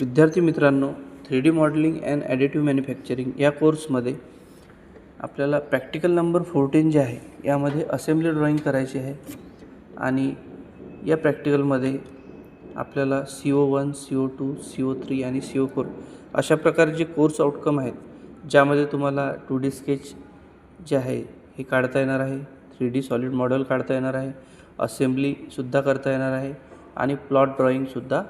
विद्यार्थी मित्रांनो, 3D modelling and additive manufacturing या कोर्समध्ये आपल्याला प्रॅक्टिकल नंबर 14 जे आहे यामध्ये असेंब्ली ड्रॉईंग करायची आहे. आणि या प्रॅक्टिकलमध्ये आपल्याला CO1, CO2, CO3 आणि CO4 अशा प्रकारचे कोर्स आउटकम आहेत, ज्यामध्ये तुम्हाला 2D स्केच जे आहे हे काढता येणार आहे, 3D सॉलिड मॉडेल काढता येणार आहे, असेंब्लीसुद्धा करता येणार आहे आणि प्लॉट ड्रॉईंगसुद्धा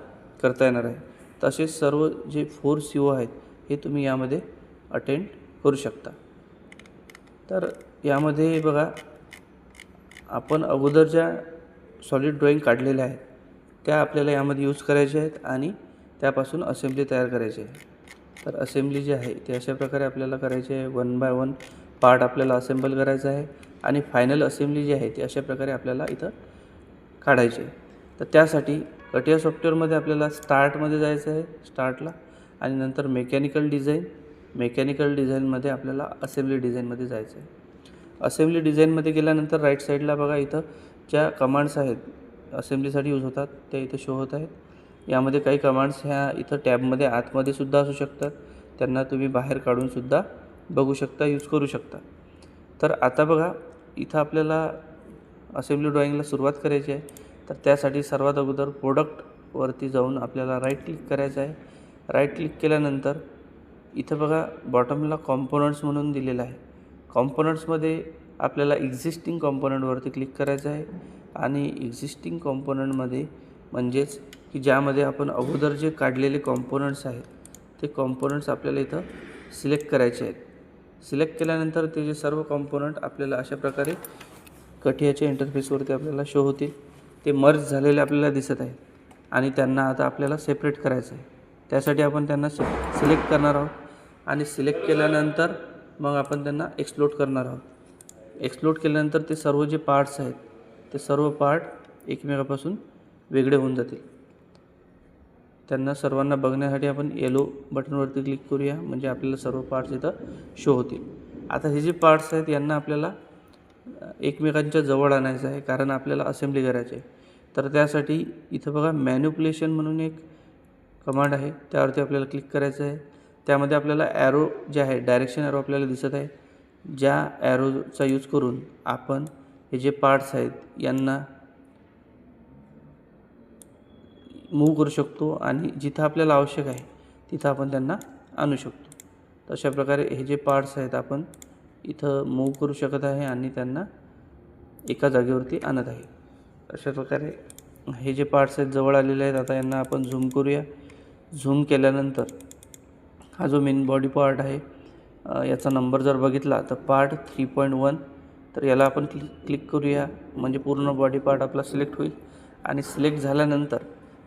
करता येणार आहे. तसेच सर्व जे 4 CO आहेत हे तुम्ही यामध्ये अटेंड करू शकता. तर यामध्ये बघा, आपण अगोदर ज्या सॉलिड ड्रॉईंग काढलेल्या आहेत त्या आपल्याला यामध्ये यूज करायच्या आहेत आणि त्यापासून असेंब्ली तयार करायची आहे. तर असेंब्ली जी आहे ते अशा प्रकारे आपल्याला करायची आहे. 1 बाय 1 पार्ट आपल्याला असेंबल करायचं आहे आणि फायनल असेंब्ली जी आहे ती अशा प्रकारे आपल्याला इथं काढायची आहे. तर त्यासाठी कटिया सॉफ्टवेअरमध्ये आपल्याला स्टार्टमध्ये जायचं आहे, स्टार्टला, आणि नंतर मेकॅनिकल डिझाईनमध्ये आपल्याला असेंब्ली डिझाईनमध्ये जायचं आहे. असेंब्ली डिझाईनमध्ये गेल्यानंतर राईट साईडला बघा, इथं ज्या कमांड्स आहेत असेंब्लीसाठी यूज होतात त्या इथं शो होत आहेत. यामध्ये काही कमांड्स ह्या इथं टॅबमध्ये आतमध्ये सुद्धा असू शकतात, त्यांना तुम्ही बाहेर काढूनसुद्धा बघू शकता, यूज करू शकता. तर आता बघा, इथं आपल्याला असेंब्ली ड्रॉईंगला सुरुवात करायची आहे. तर त्यासाठी सर्वात अगोदर प्रोडक्टवरती जाऊन आपल्याला राईट क्लिक करायचं आहे. राईट क्लिक केल्यानंतर इथं बघा बॉटमला कॉम्पोनंट्स म्हणून दिलेलं आहे. कॉम्पोनंट्समध्ये आपल्याला एक्झिस्टिंग कॉम्पोनंटवरती क्लिक करायचं आहे आणि एक्झिस्टिंग कॉम्पोनंटमध्ये म्हणजेच की ज्यामध्ये आपण अगोदर जे काढलेले कॉम्पोनंट्स आहेत ते कॉम्पोनंट्स आपल्याला इथं सिलेक्ट करायचे आहेत. सिलेक्ट केल्यानंतर ते जे सर्व कॉम्पोनंट आपल्याला अशा प्रकारे कटियाच्या इंटरफेसवरती आपल्याला शो होतील. ते मर्ज झालेले आपल्याला दिसत आहे आणि त्यांना आता आपल्याला सेपरेट करायचं आहे. त्यासाठी आपण त्यांना सिलेक्ट करणार आहोत आणि सिलेक्ट केल्यानंतर मग आपण त्यांना एक्सप्लोड करणार आहोत. एक्सप्लोड केल्यानंतर ते सर्व जे पार्ट्स आहेत ते सर्व पार्ट एकमेकापासून वेगळे होऊन जातील. त्यांना सर्वांना बघण्यासाठी आपण येलो बटनवरती क्लिक करूया, म्हणजे आपल्याला सर्व पार्ट्स इथं शो होतील. आता हे जे पार्ट्स आहेत यांना आपल्याला एकमेकांच्या जवळ आणायचं आहे, कारण आपल्याला असेंब्ली करायची आहे. तर त्यासाठी इथं बघा मॅन्युप्युलेशन म्हणून एक कमांड आहे, त्यावरती आपल्याला क्लिक करायचं आहे. त्यामध्ये आपल्याला ॲरो जे आहे, डायरेक्शन ॲरो आपल्याला दिसत आहे. ज्या ॲरोचा यूज करून आपण हे जे पार्ट्स आहेत यांना मूव्ह करू शकतो आणि जिथं आपल्याला आवश्यक आहे तिथं आपण त्यांना आणू शकतो. तर अशा प्रकारे हे जे पार्ट्स आहेत आपण इथं मूव्ह करू शकत आहे आणि त्यांना एका जागेवरती आणत आहे. अशा प्रकारे हे जे पार्ट्स आहेत जवळ आलेले आहेत. आता यांना आपण झूम करूया. झूम केल्यानंतर हा जो मेन बॉडी पार्ट आहे याचा नंबर जर बघितला तर पार्ट 3.1, तर याला आपण क्लिक करूया, म्हणजे पूर्ण बॉडी पार्ट आपला सिलेक्ट होईल. आणि सिलेक्ट झाल्यानंतर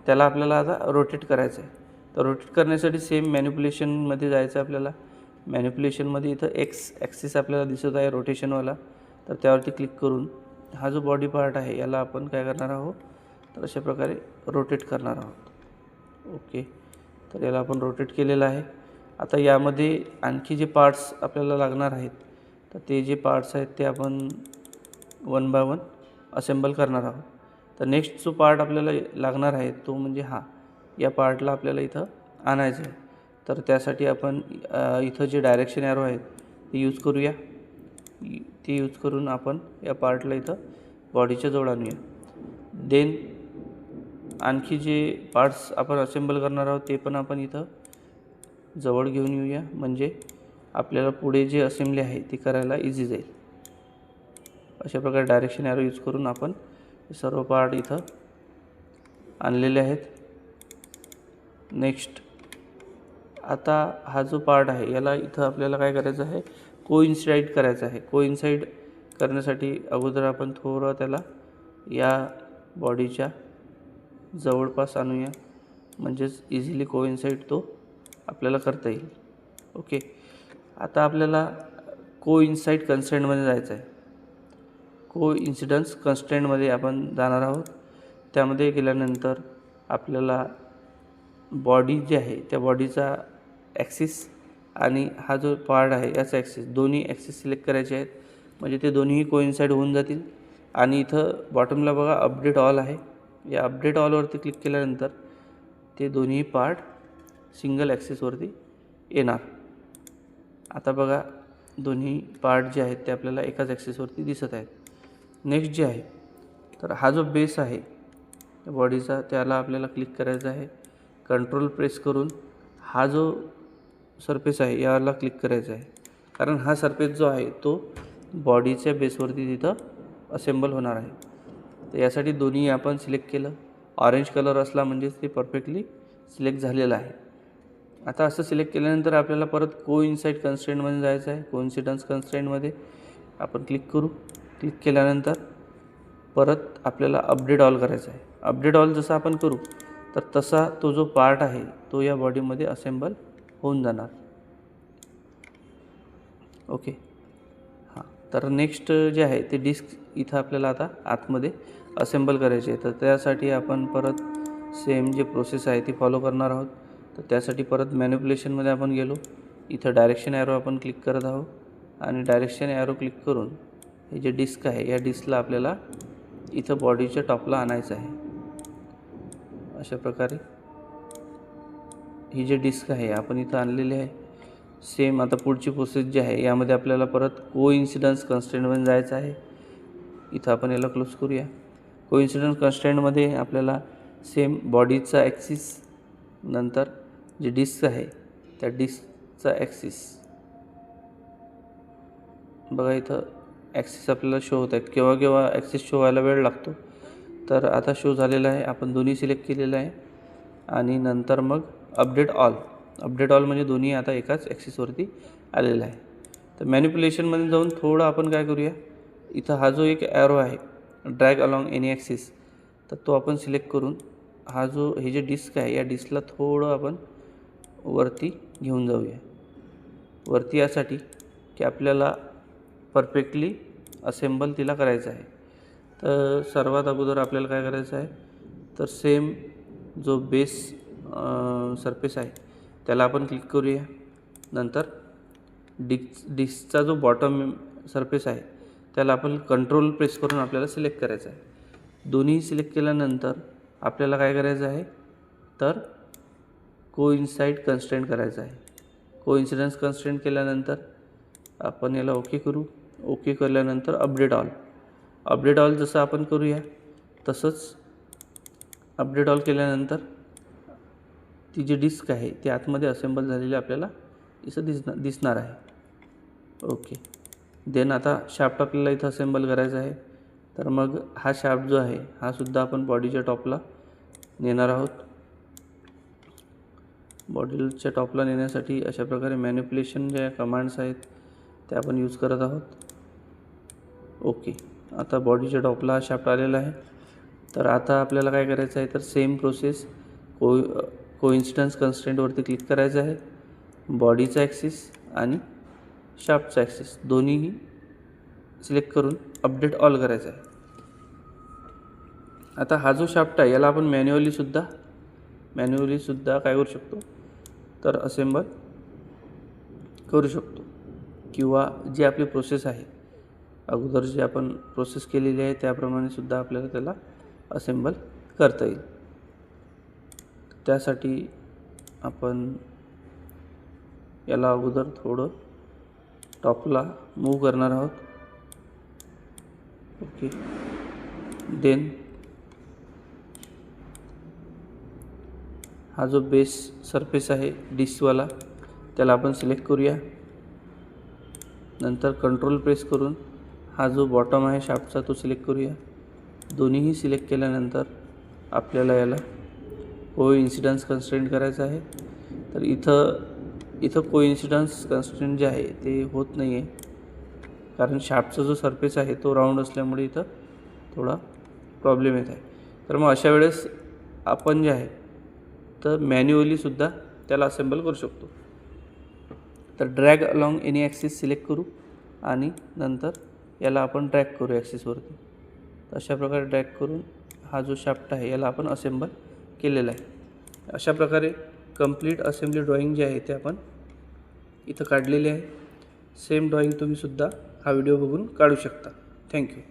त्याला आपल्याला आता रोटेट करायचं आहे. तर रोटेट करण्यासाठी सेम मॅन्युप्युलेशनमध्ये जायचं आहे आपल्याला. मॅन्युप्युलेशनमध्ये इथं एक्स ॲक्सिस आपल्याला दिसत आहे रोटेशनवाला, तर त्यावरती क्लिक करून हा जो बॉडी पार्ट आहे याला आपण काय करणार आहोत, तर अशा प्रकारे रोटेट करणार आहोत. ओके, तर याला आपण रोटेट केलेलं आहे. आता यामध्ये आणखी जे पार्ट्स आपल्याला लागणार आहेत, तर ते जे पार्ट्स आहेत ते आपण 1 बाय 1 असेंबल करणार आहोत. तर नेक्स्ट जो पार्ट आपल्याला लागणार आहे तो म्हणजे या पार्टला आपल्याला इथं आणायचं आहे. तर त्यासाठी आपण इथं जे डायरेक्शन ॲरो आहेत ते यूज करूया. ते यूज करून आपण या पार्टला इथं बॉडीच्या जवळ आणूया. देन आणखी जे पार्ट्स आपण असेंबल करणार आहोत ते पण आपण इथं जवळ घेऊन येऊया, म्हणजे आपल्याला पुढे जे असेंब्ली आहे ती करायला इझी जाईल. अशा प्रकारे डायरेक्शन ॲरो यूज करून आपण हे सर्व पार्ट इथं आणलेले आहेत. नेक्स्ट, आता हा जो पार्ट आहे याला इथं आपल्याला काय करायचं आहे, कोइन्साइड करायचं आहे. कोइन्साइड करण्यासाठी अगोदर आपण थोडं त्याला या बॉडीच्या जवळपास आणूया, म्हणजेच इझिली कोइन्साइड तो आपल्याला करता येईल. ओके, आता आपल्याला कोइन्साइड कन्स्ट्रेंटमध्ये जायचं आहे. कोइन्सिडन्स कन्स्ट्रेंटमध्ये आपण जाणार आहोत. त्यामध्ये गेल्यानंतर आपल्याला बॉडी जी आहे त्या बॉडीचा ॲक्सिस आणि हा जो पार्ट आहे याचा ॲक्सिस, दोन्ही ॲक्सिस सिलेक्ट करायचे आहेत, म्हणजे ते दोन्हीही कोइन्साइड होऊन जातील. आणि इथं बॉटमला बघा अपडेट ऑल आहे. या अपडेट ऑलवरती क्लिक केल्यानंतर ते दोन्ही पार्ट सिंगल ॲक्सिसवरती येणार. आता बघा दोन्ही पार्ट जे आहेत ते आपल्याला एकाच ॲक्सिसवरती दिसत आहेत. नेक्स्ट जे आहे तर हा जो बेस आहे बॉडीचा त्याला आपल्याला क्लिक करायचा आहे. कंट्रोल प्रेस करून हा जो सरफेस आहे याला क्लिक करायचा आहे, कारण हा सरफेस जो आहे तो बॉडीच्या बेसवरती तिथं असेंबल होणार आहे. तर यासाठी दोन्ही आपण सिलेक्ट केलं. ऑरेंज कलर असला म्हणजेच ते परफेक्टली सिलेक्ट झालेलं आहे. आता असं सिलेक्ट केल्यानंतर आपल्याला परत कोइन्साइड कन्स्ट्रेंटमध्ये जायचं आहे. कोइन्सिडन्स कन्स्ट्रेंटमध्ये आपण क्लिक करू. क्लिक केल्यानंतर परत आपल्याला अपडेट ऑल करायचं आहे. अपडेट ऑल जसं आपण करू तर तसा तो जो पार्ट आहे तो या बॉडीमध्ये असेंबल होऊन जाणार. ओके हां, तर नेक्स्ट जे आहे ते डिस्क इथं आपल्याला आता आतमध्ये असेंबल करायचे आहे. तर त्यासाठी आपण परत सेम जे प्रोसेस आहे ती फॉलो करणार आहोत. तर त्यासाठी परत मॅनिप्युलेशनमध्ये आपण गेलो. इथं डायरेक्शन ॲरो आपण क्लिक करत आहोत आणि डायरेक्शन ॲरो क्लिक करून हे जे डिस्क आहे या डिस्कला आपल्याला इथं बॉडीच्या टॉपला आणायचं आहे. अशा प्रकारे ही जे डिस्क आहे आपण इथं आणलेली आहे. सेम आता पुढची प्रोसेस जी आहे यामध्ये आपल्याला परत कोइन्सिडन्स कन्स्ट्रेंटमध्ये जायचं आहे. इथं आपण याला क्लोज करूया. कोइन्सिडन्स कन्स्ट्रेंटमध्ये आपल्याला सेम बॉडीचा ॲक्सिस नंतर जे डिस्क आहे त्या डिस्कचा ॲक्सिस बघा इथं ॲक्सिस आपल्याला शो होत आहेत. केव्हा केव्हा ॲक्सिस शो व्हायला वेळ लागतो, तर आता शो झालेला आहे. आपण दोन्ही सिलेक्ट केलेलं आहे आणि नंतर मग अपडेट ऑल. अपडेट ऑल म्हणजे दोन्ही आता एकाच ॲक्सिसवरती आलेला आहे. तर मॅनिप्युलेशनमध्ये जाऊन थोडं आपण काय करूया, इथं हा जो एक ॲरो आहे ड्रॅग अलॉंग एनी ॲक्सिस, तर तो आपण सिलेक्ट करून हा जो हे जे डिस्क आहे या डिस्कला थोडं आपण वरती घेऊन जाऊया. वरती यासाठी की आपल्याला परफेक्टली असेंबल तिला करायचं आहे. तर सर्वात अगोदर आपल्याला काय करायचं आहे, तर सेम जो बेस सरफेस आहे त्याला आपण क्लिक करूया. नंतर डिस्कचा जो बॉटम सरफेस आहे त्याला आपण कंट्रोल प्रेस करून आपल्याला सिलेक्ट करायचं आहे. दोन्ही सिलेक्ट केल्यानंतर आपल्याला काय करायचं आहे, तर कोइन्साइड कन्स्ट्रेंट करायचं आहे. कोइन्सिडन्स कन्स्ट्रेंट केल्यानंतर आपण याला ओके करू. ओके केल्यानंतर अपडेट ऑल. अपडेट ऑल जसं आपण करूया तसंच अपडेट ऑल केल्यानंतर ती जी डिस्क आहे ती आतमध्ये असेंबल झालेली आपल्याला इथं दिसणार आहे. ओके, देन आता शाफ्ट आपल्याला इथं असेंबल करायचा आहे. तर मग हा शाफ्ट जो आहे हा सुद्धा आपण बॉडीच्या टॉपला नेणार आहोत. बॉडीच्या टॉपला नेण्यासाठी अशा प्रकारे मॅनिप्युलेशन ज्या कमांड्स आहेत त्या आपण यूज करत आहोत. ओके, आता बॉडीच्या टॉपला हा शाफ्ट आलेला आहे. तर आता आपल्याला काय करायचं आहे, तर सेम प्रोसेस कोइन्सिडन्स कन्स्ट्रेंटवरती क्लिक करायचं आहे. बॉडीचा ॲक्सिस आणि शाफ्टचा ॲक्सिस दोन्हीही सिलेक्ट करून अपडेट ऑल करायचा आहे. आता हा जो शाफ्ट आहे याला आपण मॅन्युअली सुद्धा काय करू शकतो, तर असेंबल करू शकतो. किंवा जी आपली प्रोसेस आहे अगोदर जी आपण प्रोसेस केलेली आहे त्याप्रमाणे सुद्धा आपल्याला त्याला असेंबल करता येईल. त्यासाठी आपण याला अगोदर थोडं टॉपला मूव करणार आहोत. ओके, देन हा जो बेस सरफेस आहे डिस्कवाला त्याला आपण सिलेक्ट करूया. नंतर कंट्रोल प्रेस करून हा जो बॉटम आहे शाफ्टचा तो सिलेक्ट करूया. दोन्हीही सिलेक्ट केल्यानंतर आपल्याला याला कोइन्सिडन्स कन्स्ट्रेंट करायचं आहे. तर इथं कोइन्सिडन्स कन्स्ट्रेंट जे आहे ते होत नाही आहे, कारण शाफ्टचा जो सरफेस आहे तो राऊंड असल्यामुळे इथं थोडा प्रॉब्लेम येत आहे. तर मग अशा वेळेस आपण जे आहे तर मॅन्युअलीसुद्धा त्याला असेंबल करू शकतो. तर drag along any axis select करू आणि नंतर याला आपण ड्रॅग करू ॲक्सिसवरती. अशा प्रकारे ड्रॅग करून हा जो शाफ्ट आहे याला आपण असेंबल केलेला आहे. अशा प्रकारे कंप्लीट असेंब्ली ड्रॉईंग जे आहे ते आपण इथं काढलेली आहे. सेम ड्रॉईंग तुम्हीसुद्धा हा व्हिडिओ बघून काढू शकता. थँक्यू.